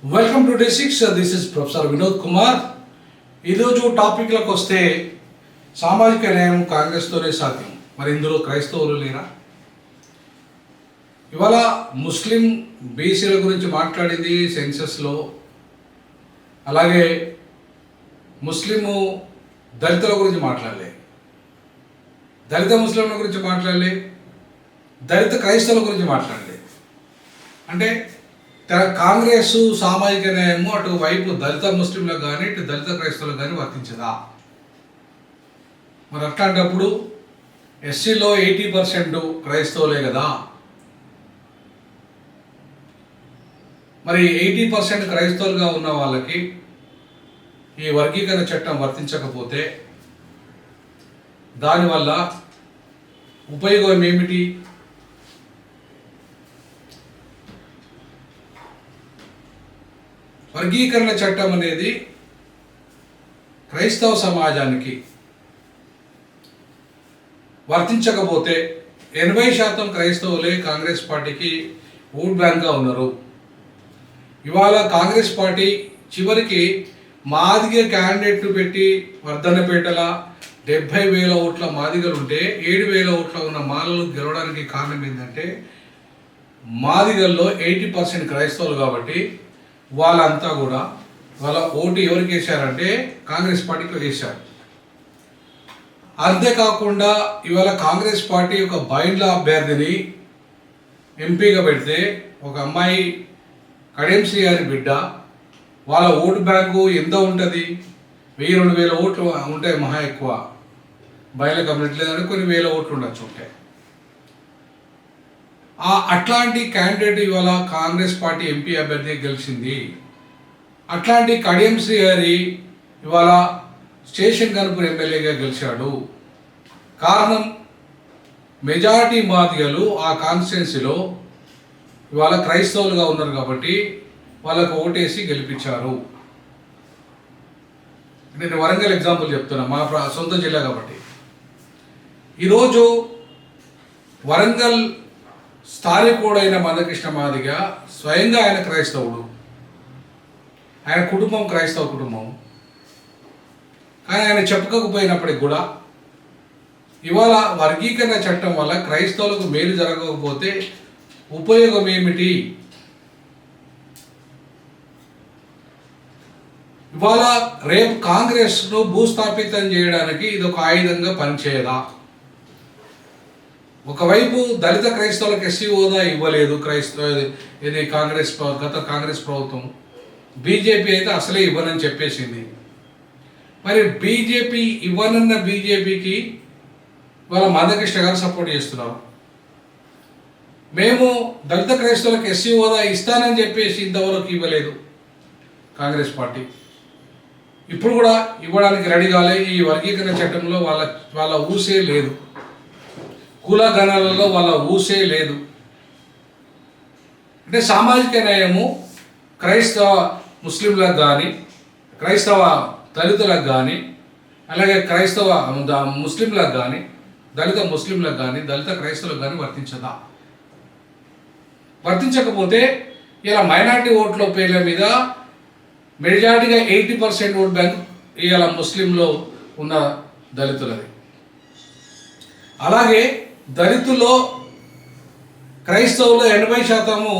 Welcome to day 6. This is professor Vinod Kumar. ఈరోజు టాపిక్లకు వస్తే సామాజిక న్యాయం కాంగ్రెస్తోనే సాధ్యం. మరి ఇందులో క్రైస్తవులు లేరా? ఇవాళ ముస్లిం బీసీల గురించి మాట్లాడింది సెన్సస్లో, అలాగే ముస్లిము దళితుల గురించి మాట్లాడలే, దళిత ముస్లింల గురించి మాట్లాడలే, దళిత క్రైస్తవుల గురించి మాట్లాడలే. అంటే కాంగ్రెస్ సామాజిక న్యాయము అటువైపు దళిత ముస్లింలకు కానీ ఇటు దళిత క్రైస్తవులకు కానీ వర్తించదా? మరి అట్లాంటప్పుడు ఎస్సీలో 80% క్రైస్తవులే కదా. మరి 80% క్రైస్తవులుగా ఉన్న వాళ్ళకి ఈ వర్గీకరణ చట్టం వర్తించకపోతే దానివల్ల ఉపయోగం ఏమిటి? వర్గీకరణ చట్టం అనేది క్రైస్తవ సమాజానికి వర్తించకపోతే 80% క్రైస్తవులే కాంగ్రెస్ పార్టీకి ఓట్ బ్యాంక్గా ఉన్నారు. ఇవాళ కాంగ్రెస్ పార్టీ చివరికి మాదిగ క్యాండిడేట్ను పెట్టి వర్ధన్నపేటల 70,000 ఓట్ల మాదిగలు ఉంటే 7,000 ఓట్ల ఉన్న మాలలు గెలవడానికి కారణం ఏంటంటే మాదిగల్లో 80% క్రైస్తవులు కాబట్టి వాళ్ళంతా కూడా వాళ్ళ ఓటు ఎవరికి వేశారంటే కాంగ్రెస్ పార్టీకి వేశారు. అంతేకాకుండా ఇవాళ కాంగ్రెస్ పార్టీ ఒక బైండ్ల అభ్యర్థిని ఎంపీగా పెడితే ఒక అమ్మాయి కడియం శ్రీ గారి బిడ్డ, వాళ్ళ ఓటు బ్యాంకు ఎంత ఉంటుంది? 1,000-2,000 ఓట్లు ఉంటాయి మహా ఎక్కువ. బయలు కమ్యూనిటీ లేదంటే కొన్ని వేల ఓట్లు ఉండొచ్చు ఉంటాయి. అట్లాంటి క్యాండిడేట్ ఇవాళ కాంగ్రెస్ పార్టీ ఎంపీ అభ్యర్థి గెలిచింది. అట్లాంటి కడియం శ్రీ గారి ఇవాళ స్టేషన్ కనుపూర్ ఎమ్మెల్యేగా గెలిచాడు. కారణం మెజారిటీ మాదిగలు ఆ కాన్స్టిట్యున్సీలో ఇవాళ క్రైస్తవులుగా ఉన్నారు కాబట్టి వాళ్ళకు ఓటేసి గెలిపించారు. నేను వరంగల్ ఎగ్జాంపుల్ చెప్తున్నా, మా సొంత జిల్లా కాబట్టి. ఈరోజు వరంగల్ స్థానికుడైన మందకృష్ణ మాదిగ స్వయంగా ఆయన క్రైస్తవుడు, ఆయన కుటుంబం క్రైస్తవ కుటుంబం. కానీ ఆయన చెప్పకపోయినప్పటికి కూడా ఇవాళ వర్గీకరణ చట్టం వల్ల క్రైస్తవులకు మేలు జరగకపోతే ఉపయోగం ఏమిటి? ఇవాళ రేపు కాంగ్రెస్ను భూస్థాపితం చేయడానికి ఇది ఒక ఆయుధంగా పనిచేయదా? ఒకవైపు దళిత క్రైస్తవులకు ఎస్సీ హోదా ఇవ్వలేదు ఇది గత కాంగ్రెస్ ప్రభుత్వం. బీజేపీ అయితే అసలే ఇవ్వనని చెప్పేసింది. మరి బీజేపీ ఇవ్వనన్న బీజేపీకి వాళ్ళ మందకృష్ణ గారు సపోర్ట్ చేస్తున్నారు. మేము దళిత క్రైస్తవులకు ఎస్సీ హోదా ఇస్తానని చెప్పేసి ఇంతవరకు ఇవ్వలేదు కాంగ్రెస్ పార్టీ. ఇప్పుడు కూడా ఇవ్వడానికి రెడీ కాలే. ఈ వర్గీకరణ చట్టంలో వాళ్ళ ఊసే లేదు, కుల గణాలలో వాళ్ళ ఊసే లేదు. అంటే సామాజిక న్యాయము క్రైస్తవ ముస్లింలకు కానీ, క్రైస్తవ దళితులకు కానీ, అలాగే క్రైస్తవ ముస్లింలకు కానీ, దళిత ముస్లింలకు కానీ, దళిత క్రైస్తవులకు కానీ వర్తించదా? వర్తించకపోతే ఇలా మైనార్టీ ఓట్ల పేర్ల మీద మెజారిటీగా 80% ఓట్ బ్యాంక్ ఇవాళ ముస్లింలో ఉన్న దళితులది. అలాగే దళితుల్లో క్రైస్తవులు 80%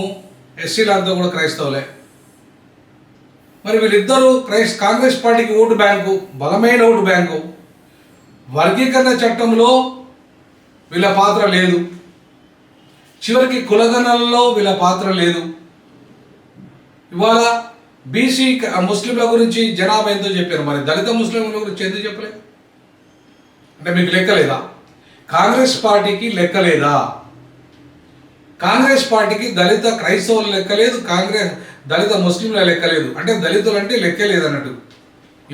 ఎస్సీలంతా కూడా క్రైస్తవులే. మరి వీళ్ళిద్దరూ కాంగ్రెస్ పార్టీకి ఓటు బ్యాంకు, బలమైన ఓటు బ్యాంకు. వర్గీకరణ చట్టంలో వీళ్ళ పాత్ర లేదు, చివరికి కులగణనలో వీళ్ళ పాత్ర లేదు. ఇవాళ బీసీ ముస్లింల గురించి జనాభా ఎంతో చెప్పారు, మరి దళిత ముస్లింల గురించి ఎందుకు చెప్పలేదు? అంటే మీకు లెక్కలేదా? కాంగ్రెస్ పార్టీకి లెక్కలేదా? కాంగ్రెస్ పార్టీకి దళిత క్రైస్తవులు లెక్కలేదు, దళిత ముస్లింల లెక్కలేదు. అంటే దళితులు అంటే లెక్కే లేదన్నట్టు.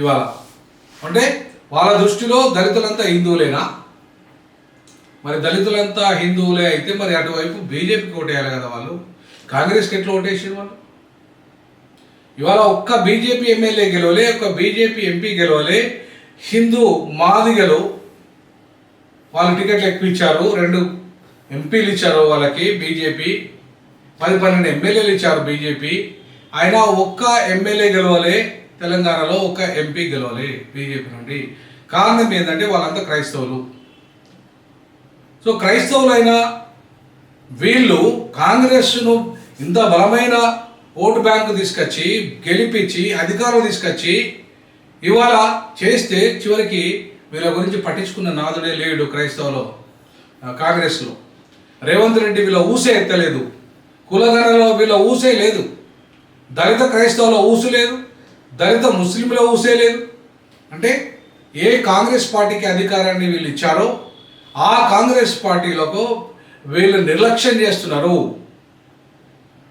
ఇవాళ అంటే వాళ్ళ దృష్టిలో దళితులంతా హిందువులేనా? మరి దళితులంతా హిందువులే అయితే మరి అటువైపు బీజేపీకి ఓటేయాలి కదా వాళ్ళు. కాంగ్రెస్కి ఎట్లా ఓటేసారు వాళ్ళు? ఇవాళ ఒక్క బీజేపీ ఎమ్మెల్యే గెలవలే, ఒక్క బీజేపీ ఎంపీ గెలవలే. హిందూ మాదిగలు వాళ్ళు టికెట్లు ఎక్కువ ఇచ్చారు, 2 ఎంపీలు ఇచ్చారు వాళ్ళకి బీజేపీ, 10-12 ఎమ్మెల్యేలు ఇచ్చారు బీజేపీ. ఆయన ఒక్క ఎమ్మెల్యే గెలవాలి, తెలంగాణలో ఒక్క ఎంపీ గెలవాలి బీజేపీ నుండి. కారణం ఏంటంటే వాళ్ళంతా క్రైస్తవులు. సో క్రైస్తవులైన వీళ్ళు కాంగ్రెస్ను ఇంత బలమైన ఓటు బ్యాంకు తీసుకొచ్చి గెలిపించి అధికారం తీసుకొచ్చి ఇవాళ చేస్తే చివరికి వీళ్ళ గురించి పట్టించుకున్న నాదుడే లేడు క్రైస్తవులో, కాంగ్రెస్లో. రేవంత్ రెడ్డి వీళ్ళ ఊసే ఎత్తలేదు, కులగణలో వీళ్ళ ఊసే లేదు, దళిత క్రైస్తవుల ఊసు లేదు, దళిత ముస్లింల ఊసే లేదు. అంటే ఏ కాంగ్రెస్ పార్టీకి అధికారాన్ని వీళ్ళు ఇచ్చారో ఆ కాంగ్రెస్ పార్టీలకు వీళ్ళు నిర్లక్ష్యం చేస్తున్నారు.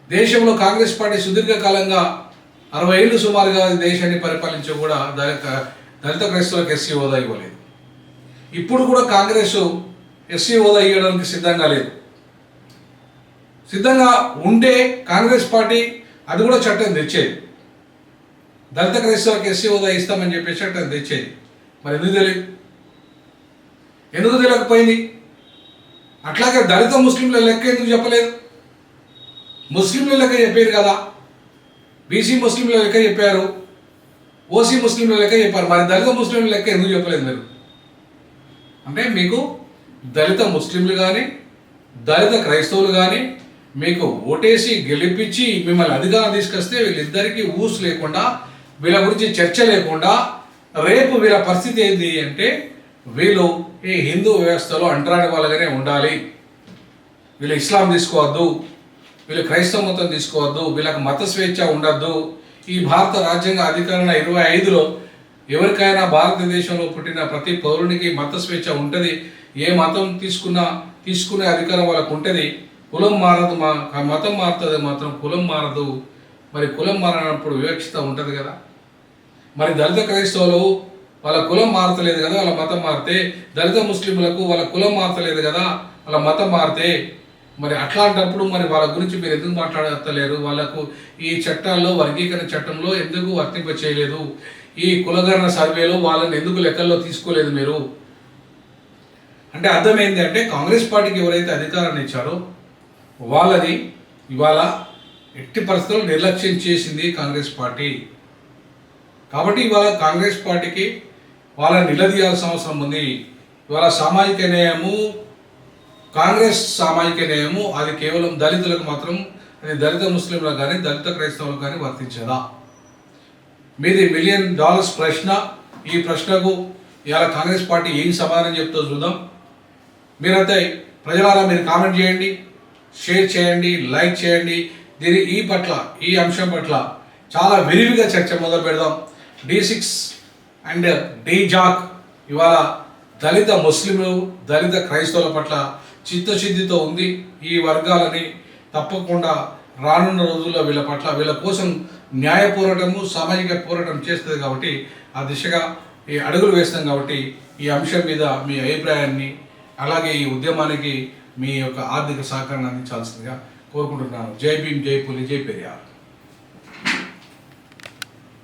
దేశంలో కాంగ్రెస్ పార్టీ సుదీర్ఘకాలంగా 60 ఏళ్ళు సుమారుగా దేశాన్ని పరిపాలించి కూడా దళిత క్రైస్తవులకు ఎస్సీ హోదా ఇవ్వలేదు. ఇప్పుడు కూడా కాంగ్రెస్ ఎస్సీ హోదా ఇవ్వడానికి సిద్ధంగా లేదు. సిద్ధంగా ఉంటే కాంగ్రెస్ పార్టీ అది కూడా చట్టం తెచ్చేది, దళిత క్రైస్తవులకు ఎస్సీ హోదా ఇస్తామని చెప్పేసి చట్టం తెచ్చేది. మరి ఎందుకు తెలియదు, ఎందుకు తెలియకపోయింది? అట్లాగే దళిత ముస్లింల లెక్క ఎందుకు చెప్పలేదు? ముస్లింల లెక్క చెప్పారు కదా, బీసీ ముస్లింల లెక్క చెప్పారు, ఓసీ ముస్లింల లెక్క చెప్పారు, మరి దళిత ముస్లింల లెక్క ఎందుకు చెప్పలేదు మీరు? అంటే మీకు దళిత ముస్లింలు కానీ దళిత క్రైస్తవులు కానీ మీకు ఓటేసి గెలిపించి మిమ్మల్ని అధికారం తీసుకొస్తే వీళ్ళిద్దరికీ ఊసు లేకుండా, వీళ్ళ గురించి చర్చ లేకుండా రేపు వీళ్ళ పరిస్థితి ఏంటి అంటే వీళ్ళు ఈ హిందూ వ్యవస్థలో అంటరాని వాళ్ళగానే ఉండాలి, వీళ్ళు ఇస్లాం తీసుకోవద్దు, వీళ్ళు క్రైస్తవ మతం తీసుకోవద్దు, వీళ్ళకి మత స్వేచ్ఛ ఉండద్దు. ఈ భారత రాజ్యాంగ అధికరణ 25లో ఎవరికైనా భారతదేశంలో పుట్టిన ప్రతి పౌరునికి మత స్వేచ్ఛ ఉంటుంది, ఏ మతం తీసుకునే అధికారం వాళ్ళకు ఉంటుంది. కులం మారదు, మతం మారుతుంది మాత్రం కులం మారదు. మరి కులం మారినప్పుడు వివక్షత ఉంటుంది కదా. మరి దళిత క్రైస్తవులు వాళ్ళ కులం మారతలేదు కదా, వాళ్ళ మతం మారితే, దళిత ముస్లింలకు వాళ్ళ కులం మారతలేదు కదా, వాళ్ళ మతం మారితే, మరి అట్లాంటప్పుడు మరి వాళ్ళ గురించి మీరు ఎందుకు మాట్లాడలేరు? వాళ్ళకు ఈ చట్టాల్లో వర్గీకరణ చట్టంలో ఎందుకు వర్తింప చేయలేదు? ఈ కులగణన సర్వేలో వాళ్ళని ఎందుకు లెక్కల్లో తీసుకోలేదు మీరు? అంటే అర్థం ఏంటి అంటే కాంగ్రెస్ పార్టీకి ఎవరైతే అధికారాన్ని ఇచ్చారో వాళ్ళని ఇవాళ ఎట్టి పరిస్థితుల్లో నిర్లక్ష్యం చేసింది కాంగ్రెస్ పార్టీ. కాబట్టి ఇవాళ కాంగ్రెస్ పార్టీకి వాళ్ళని నిలదీయాల్సిన అవసరం ఉంది. ఇవాళ సామాజిక న్యాయము, కాంగ్రెస్ సామాజిక న్యాయము అది కేవలం దళితులకు మాత్రం, అది దళిత ముస్లింలకు కానీ దళిత క్రైస్తవులకు కానీ వర్తించదా? మీది $1 మిలియన్ ప్రశ్న. ఈ ప్రశ్నకు ఇవాళ కాంగ్రెస్ పార్టీ ఏం సమాధానం చెప్తుందో చూద్దాం. మీరైతే ప్రజలారా మీరు కామెంట్ చేయండి, షేర్ చేయండి, లైక్ చేయండి. ఈ అంశం పట్ల చాలా విరివిగా చర్చ మొదలు పెడదాం. D6 అండ్ D-JOC ఇవాళ దళిత ముస్లింలు దళిత క్రైస్తవుల పట్ల చిత్తశుద్ధితో ఉంది. ఈ వర్గాలని తప్పకుండా రానున్న రోజుల్లో వీళ్ళ కోసం న్యాయ పోరాటము, సామాజిక పోరాటం చేస్తుంది. కాబట్టి ఆ దిశగా ఈ అడుగులు వేస్తాం. కాబట్టి ఈ అంశం మీద మీ అభిప్రాయాన్ని, అలాగే ఈ ఉద్యమానికి మీ యొక్క ఆర్థిక సహకారాన్ని అందించాల్సిందిగా కోరుకుంటున్నాను. జై భీమ్, జై పులి, జై పెరియార్.